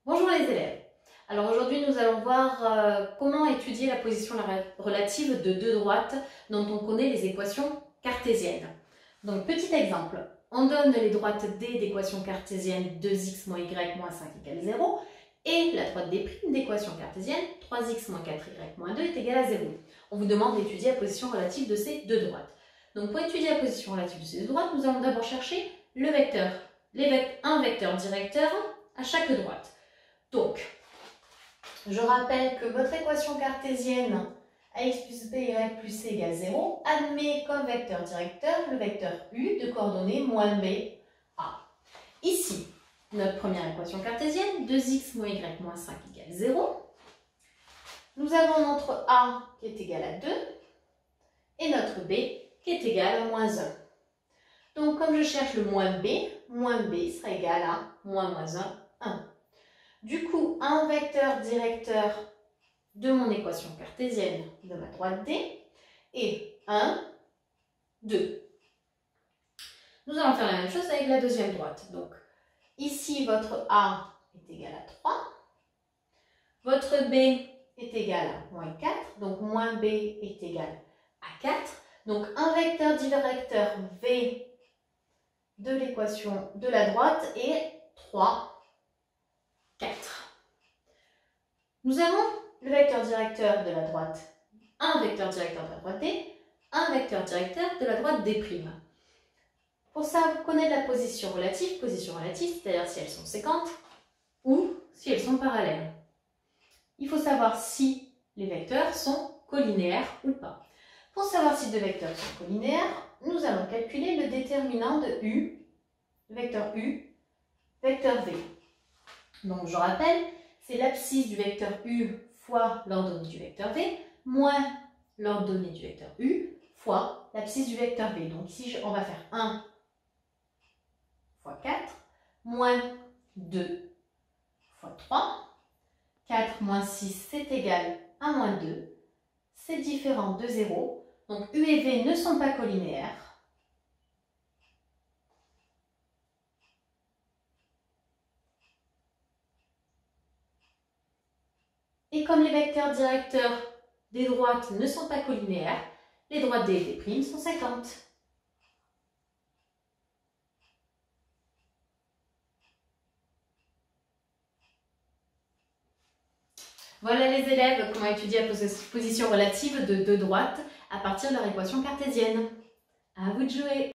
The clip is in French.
Bonjour les élèves. Alors aujourd'hui nous allons voir comment étudier la position relative de deux droites dont on connaît les équations cartésiennes. Donc petit exemple, on donne les droites D d'équation cartésienne 2x moins y moins 5 égale 0 et la droite D' d'équation cartésienne 3x moins 4y moins 2 est égale à 0. On vous demande d'étudier la position relative de ces deux droites. Donc pour étudier la position relative de ces deux droites, nous allons d'abord chercher le vecteur, un vecteur directeur à chaque droite. Donc, je rappelle que votre équation cartésienne ax plus b y plus c égale 0 admet comme vecteur directeur le vecteur u de coordonnées moins b, a. Ici, notre première équation cartésienne, 2x moins y moins 5 égale 0. Nous avons notre a qui est égal à 2 et notre b qui est égal à moins 1. Donc, comme je cherche le moins b sera égal à moins 1, 1. Du coup, un vecteur directeur de mon équation cartésienne de ma droite D est 1, 2. Nous allons faire la même chose avec la deuxième droite. Donc, ici, votre A est égal à 3. Votre B est égal à moins 4. Donc, moins B est égal à 4. Donc, un vecteur directeur V de l'équation de la droite est 3, 4. Nous avons le vecteur directeur de la droite, un vecteur directeur de la droite D, un vecteur directeur de la droite D'. Pour ça, vous connaissez la position relative, c'est-à-dire si elles sont séquentes ou si elles sont parallèles. Il faut savoir si les vecteurs sont collinéaires ou pas. Pour savoir si deux vecteurs sont collinéaires, nous allons calculer le déterminant de U, vecteur V. Donc, je rappelle, c'est l'abscisse du vecteur U fois l'ordonnée du vecteur V moins l'ordonnée du vecteur U fois l'abscisse du vecteur V. Donc, ici, on va faire 1 fois 4 moins 2 fois 3. 4 moins 6, c'est égal à moins 2. C'est différent de 0. Donc, U et V ne sont pas collinéaires. Et comme les vecteurs directeurs des droites ne sont pas collinéaires, les droites D et D' sont séquentes. Voilà les élèves, comment étudier la position relative de deux droites à partir de leur équation cartésienne. À vous de jouer!